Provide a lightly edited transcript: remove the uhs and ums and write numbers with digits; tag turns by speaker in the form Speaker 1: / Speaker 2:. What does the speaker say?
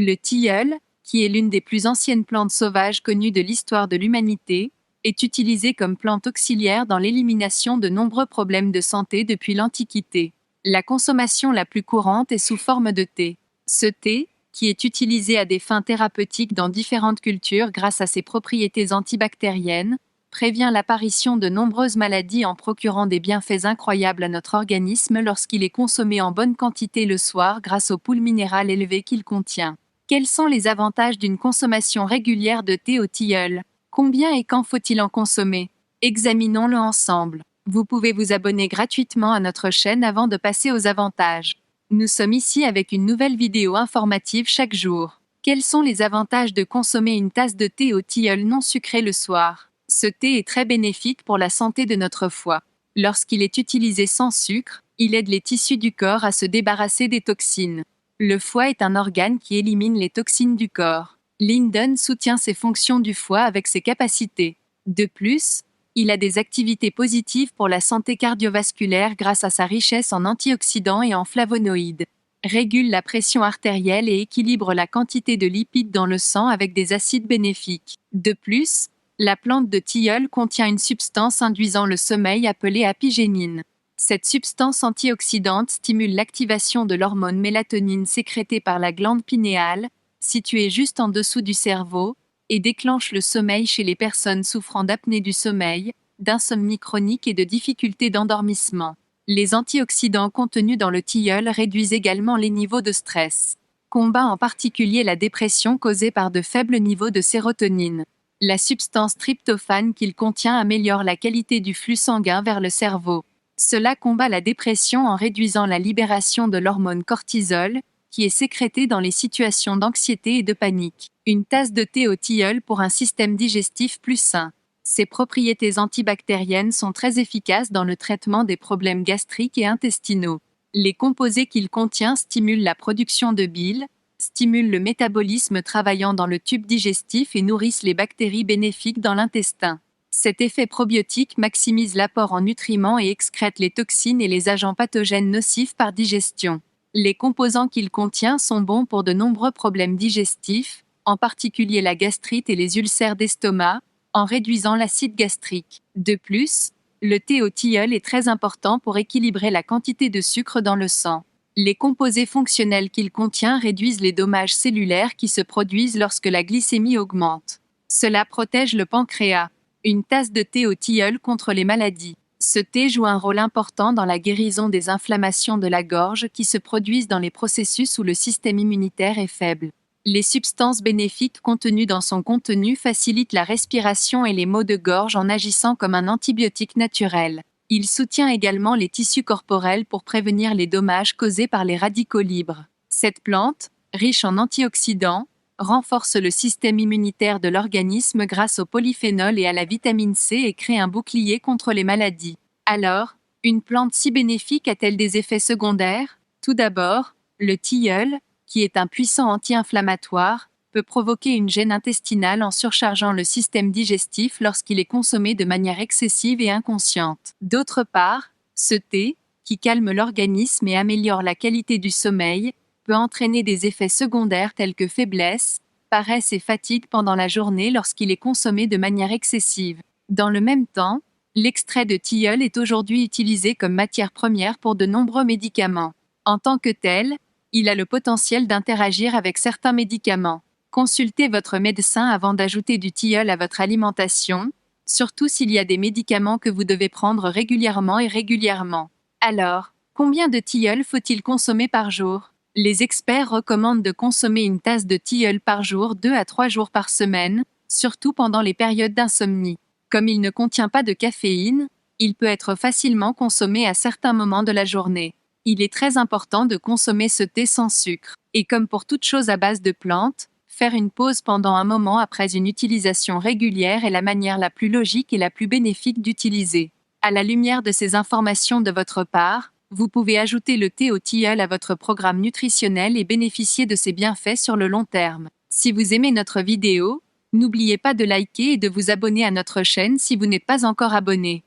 Speaker 1: Le tilleul, qui est l'une des plus anciennes plantes sauvages connues de l'histoire de l'humanité, est utilisé comme plante auxiliaire dans l'élimination de nombreux problèmes de santé depuis l'Antiquité. La consommation la plus courante est sous forme de thé. Ce thé, qui est utilisé à des fins thérapeutiques dans différentes cultures grâce à ses propriétés antibactériennes, prévient l'apparition de nombreuses maladies en procurant des bienfaits incroyables à notre organisme lorsqu'il est consommé en bonne quantité le soir grâce au pool minéral élevé qu'il contient. Quels sont les avantages d'une consommation régulière de thé au tilleul ? Combien et quand faut-il en consommer ? Examinons-le ensemble. Vous pouvez vous abonner gratuitement à notre chaîne avant de passer aux avantages. Nous sommes ici avec une nouvelle vidéo informative chaque jour. Quels sont les avantages de consommer une tasse de thé au tilleul non sucré le soir ? Ce thé est très bénéfique pour la santé de notre foie. Lorsqu'il est utilisé sans sucre, il aide les tissus du corps à se débarrasser des toxines. Le foie est un organe qui élimine les toxines du corps. Linden soutient ses fonctions du foie avec ses capacités. De plus, il a des activités positives pour la santé cardiovasculaire grâce à sa richesse en antioxydants et en flavonoïdes. Régule la pression artérielle et équilibre la quantité de lipides dans le sang avec des acides bénéfiques. De plus, la plante de tilleul contient une substance induisant le sommeil appelée apigénine. Cette substance antioxydante stimule l'activation de l'hormone mélatonine sécrétée par la glande pinéale, située juste en dessous du cerveau, et déclenche le sommeil chez les personnes souffrant d'apnée du sommeil, d'insomnie chronique et de difficultés d'endormissement. Les antioxydants contenus dans le tilleul réduisent également les niveaux de stress. Combat en particulier la dépression causée par de faibles niveaux de sérotonine. La substance tryptophane qu'il contient améliore la qualité du flux sanguin vers le cerveau. Cela combat la dépression en réduisant la libération de l'hormone cortisol, qui est sécrétée dans les situations d'anxiété et de panique. Une tasse de thé au tilleul pour un système digestif plus sain. Ses propriétés antibactériennes sont très efficaces dans le traitement des problèmes gastriques et intestinaux. Les composés qu'il contient stimulent la production de bile, stimulent le métabolisme travaillant dans le tube digestif et nourrissent les bactéries bénéfiques dans l'intestin. Cet effet probiotique maximise l'apport en nutriments et excrète les toxines et les agents pathogènes nocifs par digestion. Les composants qu'il contient sont bons pour de nombreux problèmes digestifs, en particulier la gastrite et les ulcères d'estomac, en réduisant l'acide gastrique. De plus, le thé au tilleul est très important pour équilibrer la quantité de sucre dans le sang. Les composés fonctionnels qu'il contient réduisent les dommages cellulaires qui se produisent lorsque la glycémie augmente. Cela protège le pancréas. Une tasse de thé au tilleul contre les maladies. Ce thé joue un rôle important dans la guérison des inflammations de la gorge qui se produisent dans les processus où le système immunitaire est faible. Les substances bénéfiques contenues dans son contenu facilitent la respiration et les maux de gorge en agissant comme un antibiotique naturel. Il soutient également les tissus corporels pour prévenir les dommages causés par les radicaux libres. Cette plante, riche en antioxydants, renforce le système immunitaire de l'organisme grâce au polyphénol et à la vitamine C et crée un bouclier contre les maladies. Alors, une plante si bénéfique a-t-elle des effets secondaires ? Tout d'abord, le tilleul, qui est un puissant anti-inflammatoire, peut provoquer une gêne intestinale en surchargeant le système digestif lorsqu'il est consommé de manière excessive et inconsciente. D'autre part, ce thé, qui calme l'organisme et améliore la qualité du sommeil, peut entraîner des effets secondaires tels que faiblesse, paresse et fatigue pendant la journée lorsqu'il est consommé de manière excessive. Dans le même temps, l'extrait de tilleul est aujourd'hui utilisé comme matière première pour de nombreux médicaments. En tant que tel, il a le potentiel d'interagir avec certains médicaments. Consultez votre médecin avant d'ajouter du tilleul à votre alimentation, surtout s'il y a des médicaments que vous devez prendre régulièrement. Alors, combien de tilleul faut-il consommer par jour ? Les experts recommandent de consommer une tasse de tilleul par jour 2 à 3 jours par semaine, surtout pendant les périodes d'insomnie. Comme il ne contient pas de caféine, il peut être facilement consommé à certains moments de la journée. Il est très important de consommer ce thé sans sucre. Et comme pour toute chose à base de plantes, faire une pause pendant un moment après une utilisation régulière est la manière la plus logique et la plus bénéfique d'utiliser. À la lumière de ces informations de votre part, vous pouvez ajouter le thé au tilleul à votre programme nutritionnel et bénéficier de ses bienfaits sur le long terme. Si vous aimez notre vidéo, n'oubliez pas de liker et de vous abonner à notre chaîne si vous n'êtes pas encore abonné.